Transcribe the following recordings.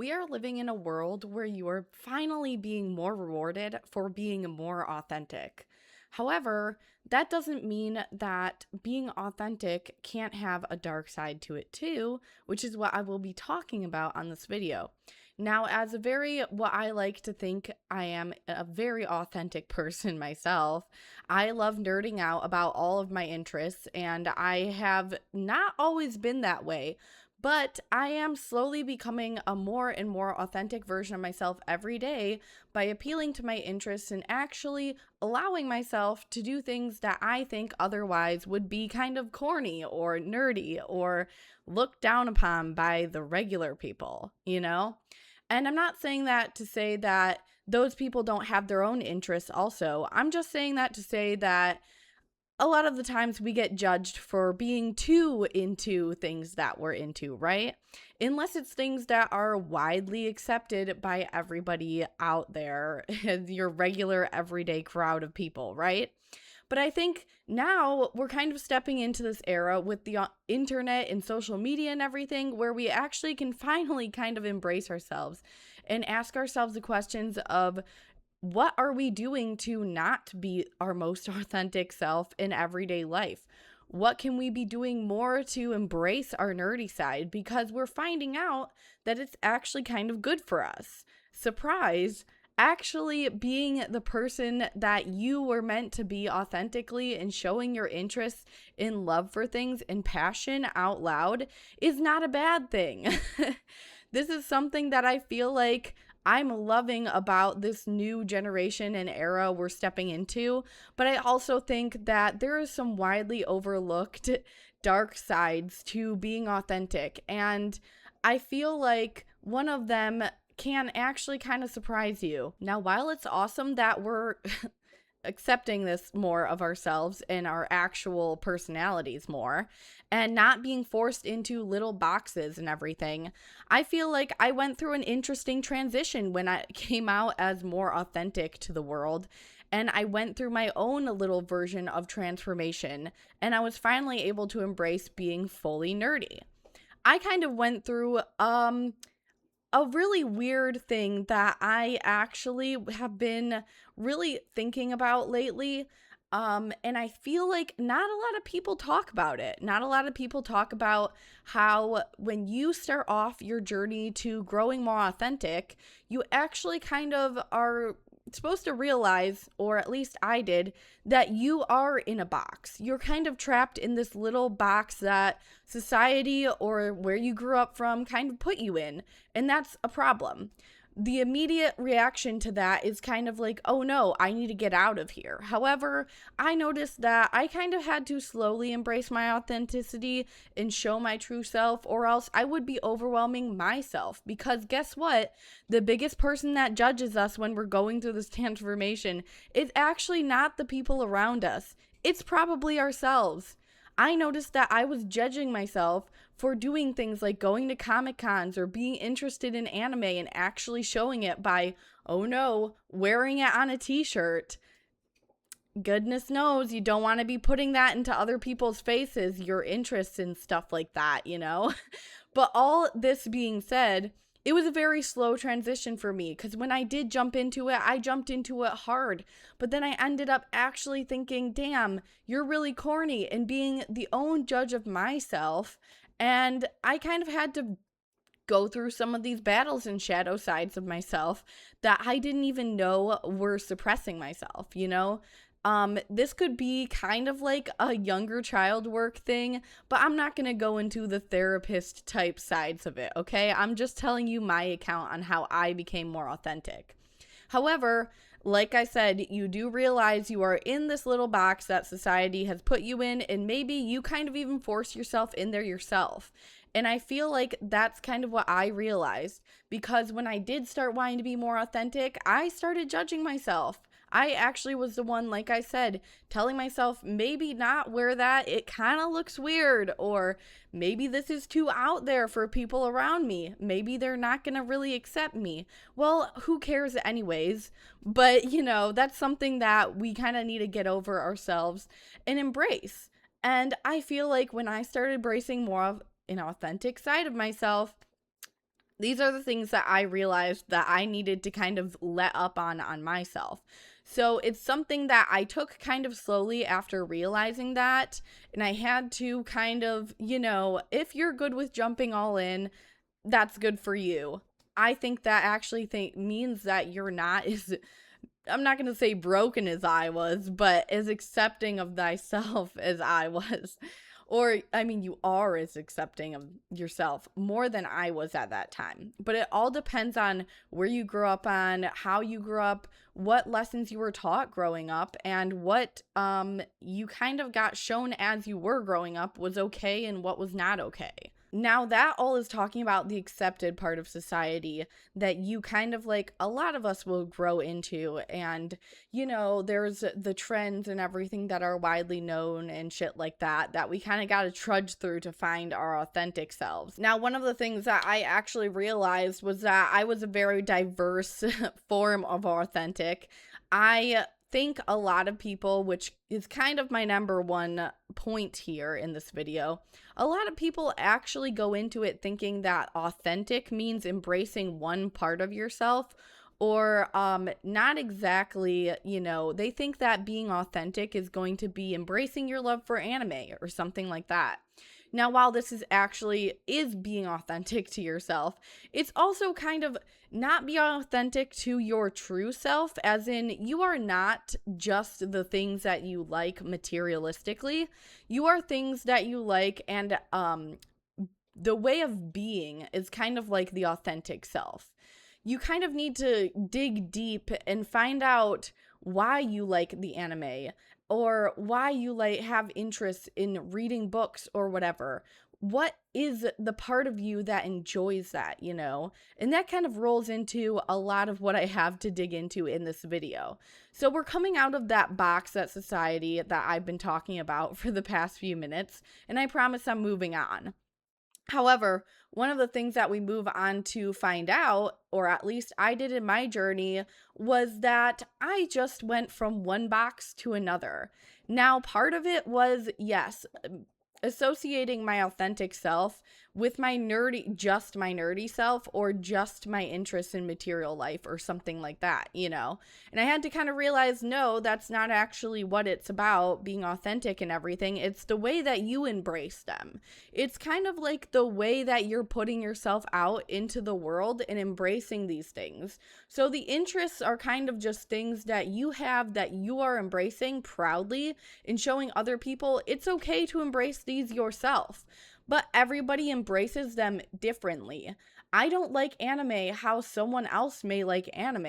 We are living in a world where you are finally being more rewarded for being more authentic. However, that doesn't mean that being authentic can't have a dark side to it too, which is what I will be talking about on this video. Now, as what I like to think I am a very authentic person myself, I love nerding out about all of my interests, and I have not always been that way. But I am slowly becoming a more and more authentic version of myself every day by appealing to my interests and actually allowing myself to do things that I think otherwise would be kind of corny or nerdy or looked down upon by the regular people, you know? And I'm not saying that to say that those people don't have their own interests also. I'm just saying that to say that a lot of the times we get judged for being too into things that we're into, right? Unless it's things that are widely accepted by everybody out there, your regular everyday crowd of people, right? But I think now we're kind of stepping into this era with the internet and social media and everything where we actually can finally kind of embrace ourselves and ask ourselves the questions of what are we doing to not be our most authentic self in everyday life? What can we be doing more to embrace our nerdy side? Because we're finding out that it's actually kind of good for us. Surprise! Actually, being the person that you were meant to be authentically and showing your interests in love for things and passion out loud is not a bad thing. This is something that I feel like I'm loving about this new generation and era we're stepping into, but I also think that there is some widely overlooked dark sides to being authentic, and I feel like one of them can actually kind of surprise you. Now, while it's awesome that we're accepting this more of ourselves and our actual personalities more and not being forced into little boxes and everything, I feel like I went through an interesting transition when I came out as more authentic to the world, and I went through my own little version of transformation, and I was finally able to embrace being fully nerdy. I kind of went through a really weird thing that I actually have been really thinking about lately. And I feel like not a lot of people talk about it. Not a lot of people talk about how when you start off your journey to growing more authentic, you actually kind of are supposed to realize, or at least I did, that you are in a box. You're kind of trapped in this little box that society or where you grew up from kind of put you in, and that's a problem. The immediate reaction to that is kind of like, oh no, I need to get out of here. However, I noticed that I kind of had to slowly embrace my authenticity and show my true self, or else I would be overwhelming myself. Because guess what? The biggest person that judges us when we're going through this transformation is actually not the people around us, it's probably ourselves. I noticed that I was judging myself for doing things like going to Comic Cons or being interested in anime and actually showing it by, oh no, wearing it on a t-shirt. Goodness knows you don't want to be putting that into other people's faces, your interests and stuff like that, you know? But all this being said, it was a very slow transition for me because when I did jump into it, I jumped into it hard. But then I ended up actually thinking, damn, you're really corny, and being the own judge of myself. And I kind of had to go through some of these battles and shadow sides of myself that I didn't even know were suppressing myself, you know? This could be kind of like a younger child work thing, but I'm not going to go into the therapist type sides of it, okay? I'm just telling you my account on how I became more authentic. However, like I said, you do realize you are in this little box that society has put you in, and maybe you kind of even force yourself in there yourself. And I feel like that's kind of what I realized, because when I did start wanting to be more authentic, I started judging myself. I actually was the one, like I said, telling myself maybe not wear that, it kind of looks weird, or maybe this is too out there for people around me. Maybe they're not going to really accept me. Well, who cares anyways? But, you know, that's something that we kind of need to get over ourselves and embrace. And I feel like when I started embracing more of an authentic side of myself, These are the things that I realized that I needed to kind of let up on myself. So it's something that I took kind of slowly after realizing that. And I had to kind of, if you're good with jumping all in, that's good for you. I think that actually means that you're not as, I'm not going to say broken as I was, but as accepting of thyself as I was. Or, I mean, you are as accepting of yourself more than I was at that time. But it all depends on where you grew up on, how you grew up, what lessons you were taught growing up, and what you kind of got shown as you were growing up was okay and what was not okay. Now, that all is talking about the accepted part of society that you kind of like, a lot of us will grow into. And, there's the trends and everything that are widely known and shit like that we kind of got to trudge through to find our authentic selves. Now, one of the things that I actually realized was that I was a very diverse form of authentic. I think a lot of people, which is kind of my number one point here in this video, a lot of people actually go into it thinking that authentic means embracing one part of yourself, or not exactly, they think that being authentic is going to be embracing your love for anime or something like that. Now, while this is being authentic to yourself, it's also kind of not being authentic to your true self, as in you are not just the things that you like materialistically. You are things that you like, and the way of being is kind of like the authentic self. You kind of need to dig deep and find out why you like the anime, or why you have interest in reading books or whatever. What is the part of you that enjoys that, And that kind of rolls into a lot of what I have to dig into in this video. So we're coming out of that box, that society that I've been talking about for the past few minutes, and I promise I'm moving on. However, one of the things that we move on to find out, or at least I did in my journey, was that I just went from one box to another. Now, part of it was, yes, associating my authentic self with my nerdy self, or just my interest in material life or something like that, And I had to kind of realize, no, that's not actually what it's about, being authentic and everything. It's the way that you embrace them. It's kind of like the way that you're putting yourself out into the world and embracing these things. So the interests are kind of just things that you have that you are embracing proudly and showing other people it's okay to embrace these yourself. But everybody embraces them differently. I don't like anime how someone else may like anime,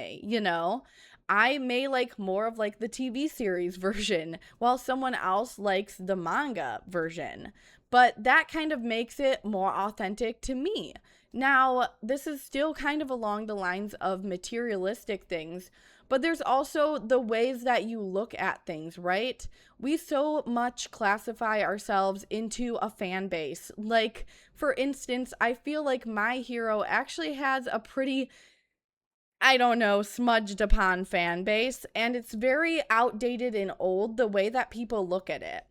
I may like more of like the TV series version, while someone else likes the manga version. But that kind of makes it more authentic to me. Now, this is still kind of along the lines of materialistic things, but there's also the ways that you look at things, right? We so much classify ourselves into a fan base. Like, for instance, I feel like My Hero actually has a pretty, smudged upon fan base, and it's very outdated and old the way that people look at it.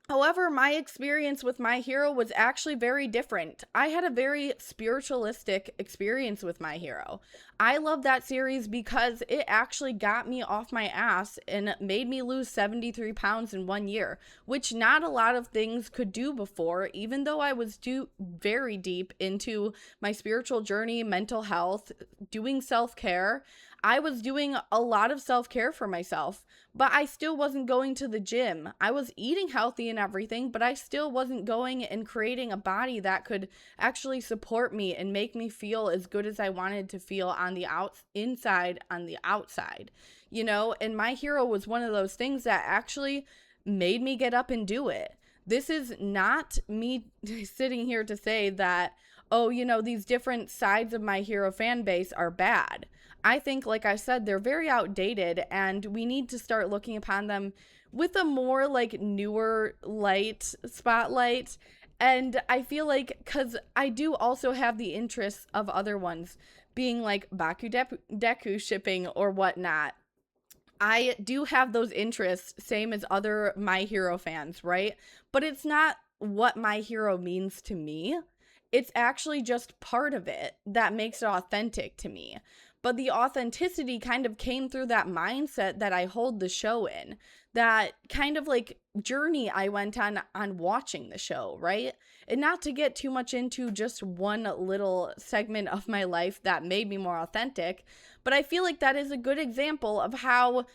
However, my experience with My Hero was actually very different. I had a very spiritualistic experience with My Hero. I love that series because it actually got me off my ass and made me lose 73 pounds in 1 year, which not a lot of things could do before, even though I was very deep into my spiritual journey, mental health, doing self-care. I was doing a lot of self-care for myself, but I still wasn't going to the gym. I was eating healthy and everything, but I still wasn't going and creating a body that could actually support me and make me feel as good as I wanted to feel on the inside, on the outside, and My Hero was one of those things that actually made me get up and do it. This is not me sitting here to say that, oh, these different sides of My Hero fan base are bad. I think, like I said, they're very outdated, and we need to start looking upon them with a more like newer light spotlight. And I feel like, because I do also have the interests of other ones, being like Deku shipping or whatnot. I do have those interests, same as other My Hero fans, right? But it's not what My Hero means to me. It's actually just part of it that makes it authentic to me. But the authenticity kind of came through that mindset that I hold the show in, that kind of like journey I went on watching the show, right? And not to get too much into just one little segment of my life that made me more authentic, but I feel like that is a good example of how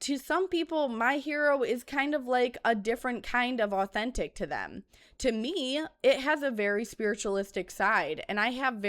to some people my hero is kind of like a different kind of authentic to them. To me, it has a very spiritualistic side, and I have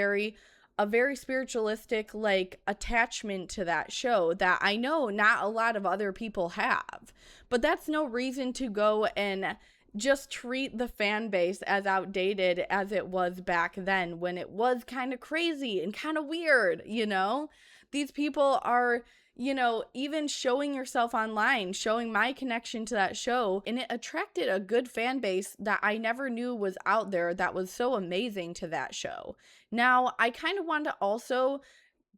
a very spiritualistic like attachment to that show that I know not a lot of other people have. But that's no reason to go and just treat the fan base as outdated as it was back then, when it was kind of crazy and kind of weird, you know? These people are, even showing yourself online, showing my connection to that show, and it attracted a good fan base that I never knew was out there that was so amazing to that show. Now, I kind of want to also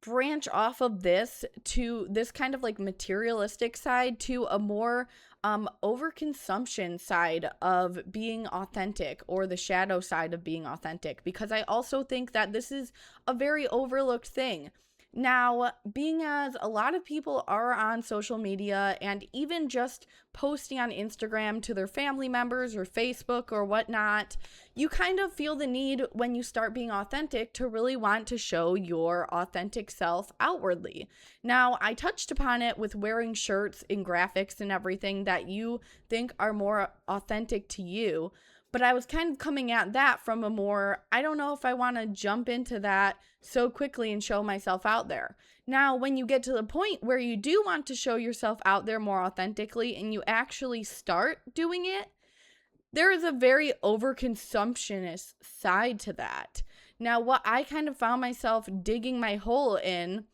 branch off of this to this kind of like materialistic side to a more overconsumption side of being authentic, or the shadow side of being authentic, because I also think that this is a very overlooked thing. Now, being as a lot of people are on social media and even just posting on Instagram to their family members or Facebook or whatnot, you kind of feel the need when you start being authentic to really want to show your authentic self outwardly. Now, I touched upon it with wearing shirts and graphics and everything that you think are more authentic to you. But I was kind of coming at that from a more, I don't know if I want to jump into that so quickly and show myself out there. Now, when you get to the point where you do want to show yourself out there more authentically and you actually start doing it, there is a very overconsumptionist side to that. Now, what I kind of found myself digging my hole in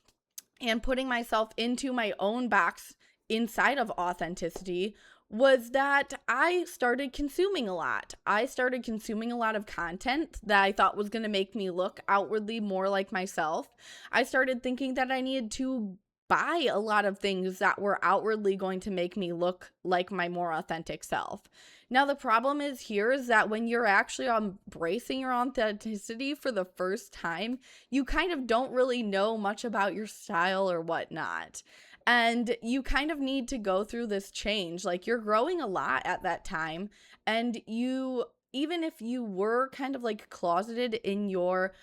and putting myself into my own box inside of authenticity was that I started consuming a lot. I started consuming a lot of content that I thought was going to make me look outwardly more like myself. I started thinking that I needed to buy a lot of things that were outwardly going to make me look like my more authentic self. Now, the problem is that when you're actually embracing your authenticity for the first time, you kind of don't really know much about your style or whatnot. And you kind of need to go through this change. Like, you're growing a lot at that time. And you, even if you were kind of like closeted in your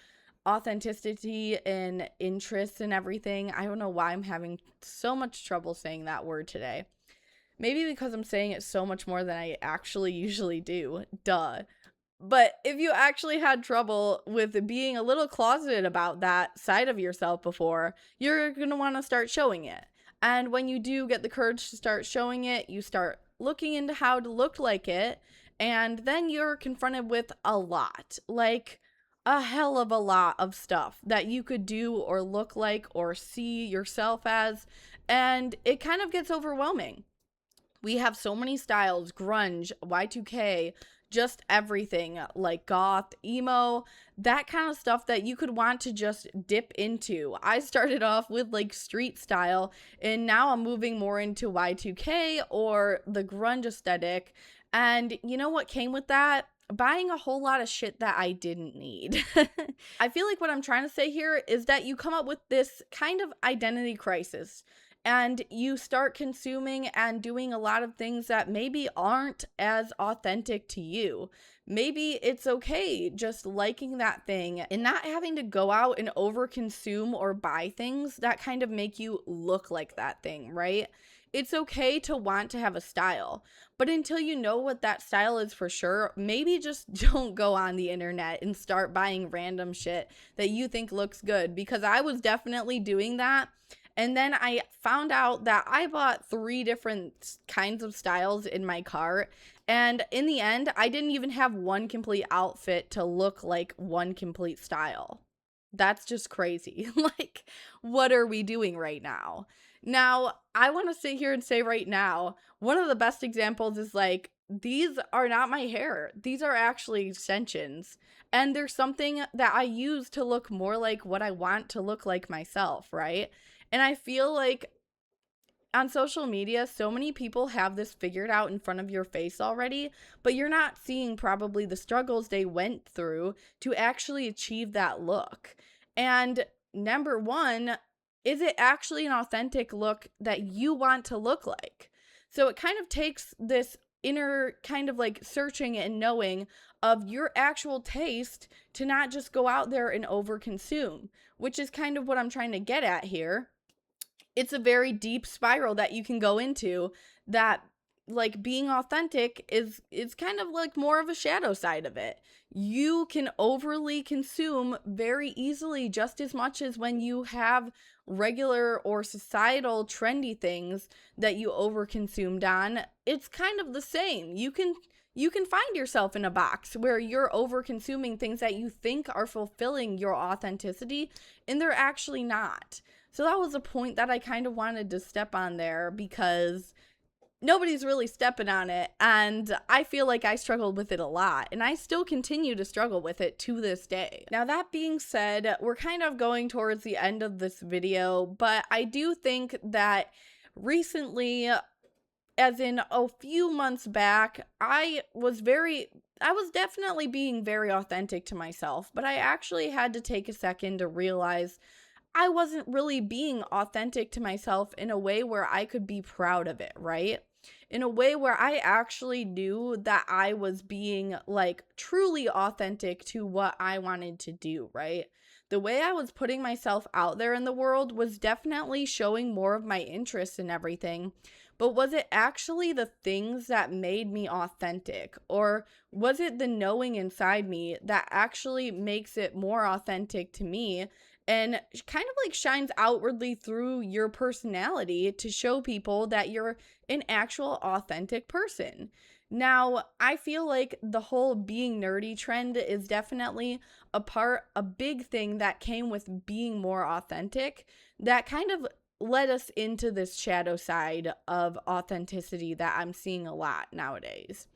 authenticity and interests and everything, I don't know why I'm having so much trouble saying that word today. Maybe because I'm saying it so much more than I actually usually do. Duh. But if you actually had trouble with being a little closeted about that side of yourself before, you're going to want to start showing it. And when you do get the courage to start showing it, you start looking into how to look like it. And then you're confronted with a lot, like a hell of a lot of stuff that you could do or look like or see yourself as. And it kind of gets overwhelming. We have so many styles: grunge, Y2K, just everything, like goth, emo, that kind of stuff that you could want to just dip into. I started off with like street style, and now I'm moving more into Y2K or the grunge aesthetic. And you know what came with that? Buying a whole lot of shit that I didn't need. I feel like what I'm trying to say here is that you come up with this kind of identity crisis, and you start consuming and doing a lot of things that maybe aren't as authentic to you. Maybe it's okay just liking that thing and not having to go out and overconsume or buy things that kind of make you look like that thing, right? It's okay to want to have a style, but until you know what that style is for sure, maybe just don't go on the internet and start buying random shit that you think looks good, because I was definitely doing that. And then I found out that I bought 3 different kinds of styles in my cart. And in the end, I didn't even have one complete outfit to look like one complete style. That's just crazy. Like, what are we doing right now? Now, I want to sit here and say right now, one of the best examples is like, these are not my hair. These are actually extensions. And there's something that I use to look more like what I want to look like myself, right? And I feel like on social media, so many people have this figured out in front of your face already, but you're not seeing probably the struggles they went through to actually achieve that look. And number one, is it actually an authentic look that you want to look like? So it kind of takes this inner kind of like searching and knowing of your actual taste to not just go out there and overconsume, which is kind of what I'm trying to get at here. It's a very deep spiral that you can go into, that like being authentic is kind of like more of a shadow side of it. You can overly consume very easily, just as much as when you have regular or societal trendy things that you overconsumed on. It's kind of the same. You can find yourself in a box where you're over consuming things that you think are fulfilling your authenticity, and they're actually not. So that was a point that I kind of wanted to step on there, because nobody's really stepping on it, and I feel like I struggled with it a lot, and I still continue to struggle with it to this day. Now, that being said, we're kind of going towards the end of this video, but I do think that recently, as in a few months back, I was definitely being very authentic to myself, but I actually had to take a second to realize I wasn't really being authentic to myself in a way where I could be proud of it, right? In a way where I actually knew that I was being like truly authentic to what I wanted to do, right? The way I was putting myself out there in the world was definitely showing more of my interests and everything. But was it actually the things that made me authentic? Or was it the knowing inside me that actually makes it more authentic to me and kind of like shines outwardly through your personality to show people that you're an actual authentic person? Now, I feel like the whole being nerdy trend is definitely a big thing that came with being more authentic, that kind of led us into this shadow side of authenticity that I'm seeing a lot nowadays.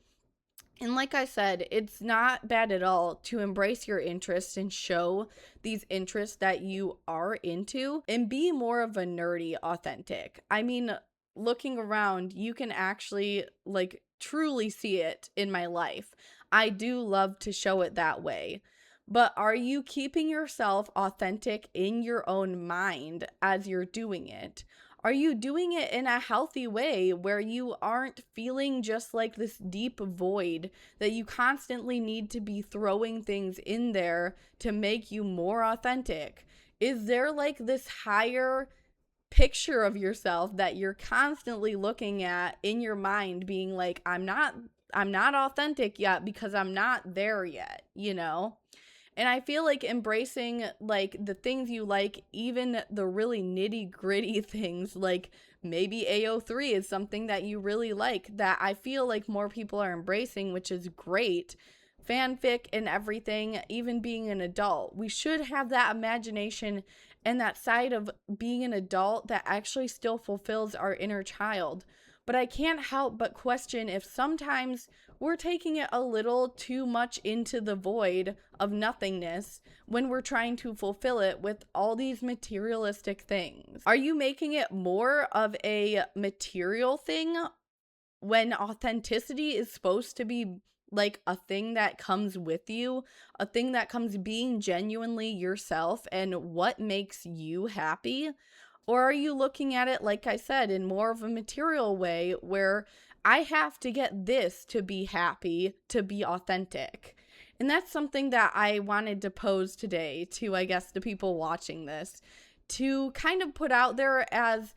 And like I said, it's not bad at all to embrace your interests and show these interests that you are into and be more of a nerdy authentic. I mean, looking around, you can actually like truly see it in my life. I do love to show it that way. But are you keeping yourself authentic in your own mind as you're doing it? Are you doing it in a healthy way where you aren't feeling just like this deep void that you constantly need to be throwing things in there to make you more authentic? Is there like this higher picture of yourself that you're constantly looking at in your mind, being like, I'm not authentic yet because I'm not there yet, you know? And I feel like embracing like the things you like, even the really nitty gritty things, like maybe AO3 is something that you really like, that I feel like more people are embracing, which is great. Fanfic and everything, even being an adult. We should have that imagination and that side of being an adult that actually still fulfills our inner child. But I can't help but question if sometimes we're taking it a little too much into the void of nothingness when we're trying to fulfill it with all these materialistic things. Are you making it more of a material thing when authenticity is supposed to be like a thing that comes with you, a thing that comes being genuinely yourself and what makes you happy? Or are you looking at it, like I said, in more of a material way where I have to get this to be happy, to be authentic? And that's something that I wanted to pose today to, I guess, the people watching this, to kind of put out there as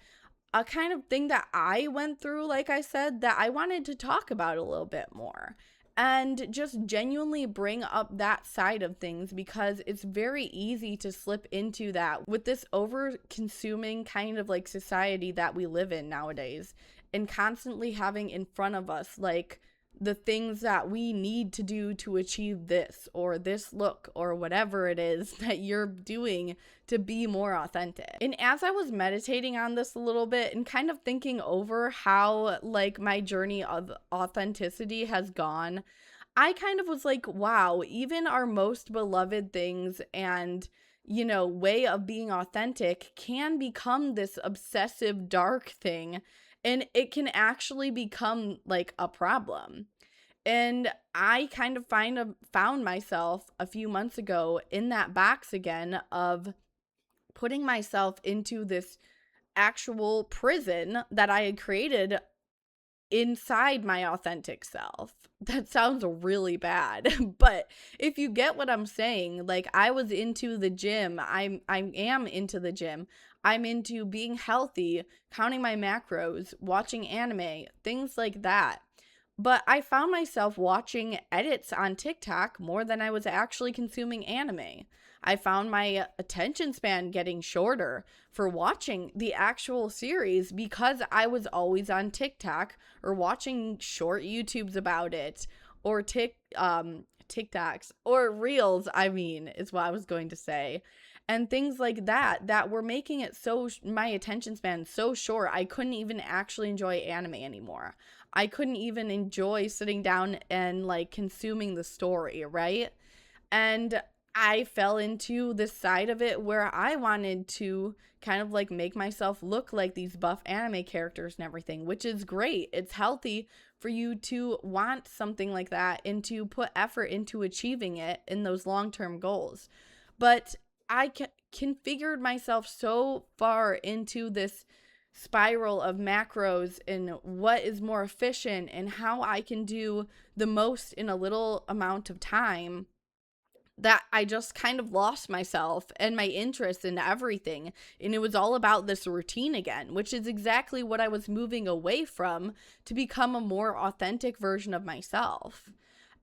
a kind of thing that I went through, like I said, that I wanted to talk about a little bit more. And just genuinely bring up that side of things, because it's very easy to slip into that with this over consuming kind of like society that we live in nowadays, and constantly having in front of us like the things that we need to do to achieve this or this look or whatever it is that you're doing to be more authentic. And as I was meditating on this a little bit and kind of thinking over how like my journey of authenticity has gone, I kind of was like, wow, even our most beloved things and way of being authentic can become this obsessive dark thing, and it can actually become like a problem. And I kind of found myself a few months ago in that box again of putting myself into this actual prison that I had created inside my authentic self. That sounds really bad, but if you get what I'm saying, like I was into the gym, I am into the gym. I'm into being healthy, counting my macros, watching anime, things like that. But I found myself watching edits on TikTok more than I was actually consuming anime. I found my attention span getting shorter for watching the actual series because I was always on TikTok or watching short YouTubes about it, or TikToks or Reels, I mean, is what I was going to say. And things like that were making it so my attention span so short I couldn't even actually enjoy anime anymore. I couldn't even enjoy sitting down and like consuming the story, right? And I fell into this side of it where I wanted to kind of like make myself look like these buff anime characters and everything, which is great. It's healthy for you to want something like that and to put effort into achieving it in those long-term goals. But I configured myself so far into this spiral of macros and what is more efficient and how I can do the most in a little amount of time, that I just kind of lost myself and my interest in everything. And it was all about this routine again, which is exactly what I was moving away from to become a more authentic version of myself.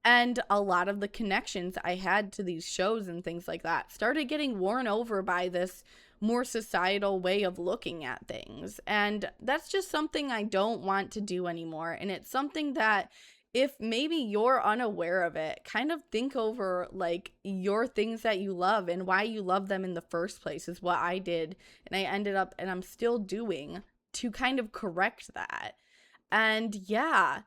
And a lot of the connections I had to these shows and things like that started getting worn over by this more societal way of looking at things. And that's just something I don't want to do anymore. And it's something that, if maybe you're unaware of it, kind of think over like your things that you love and why you love them in the first place, is what I did. And I ended up, and I'm still doing, to kind of correct that. And yeah,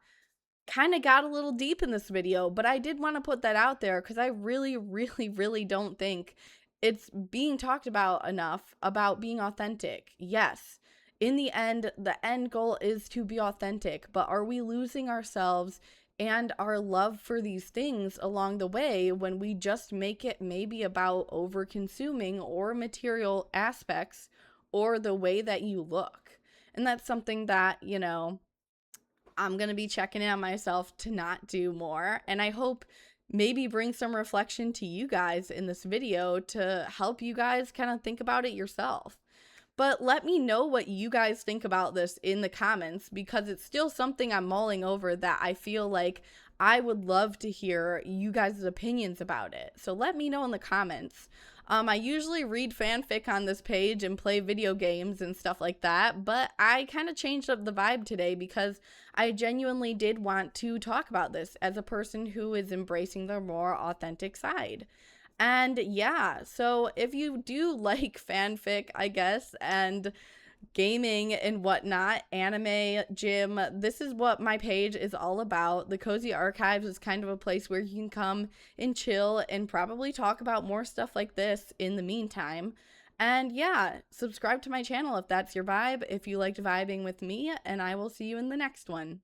kind of got a little deep in this video, but I did want to put that out there because I really, really, really don't think it's being talked about enough about being authentic. Yes, in the end goal is to be authentic, but are we losing ourselves and our love for these things along the way when we just make it maybe about over consuming or material aspects or the way that you look? And that's something that, I'm going to be checking in on myself to not do more. And I hope maybe bring some reflection to you guys in this video to help you guys kind of think about it yourself. But let me know what you guys think about this in the comments, because it's still something I'm mulling over that I feel like I would love to hear you guys' opinions about it. So let me know in the comments. I usually read fanfic on this page and play video games and stuff like that, but I kind of changed up the vibe today because I genuinely did want to talk about this as a person who is embracing their more authentic side. And yeah, so if you do like fanfic, I guess, and gaming and whatnot, anime, gym, this is what my page is all about. The Cozy Archives is kind of a place where you can come and chill and probably talk about more stuff like this in the meantime. And yeah, subscribe to my channel if that's your vibe, if you liked vibing with me, and I will see you in the next one.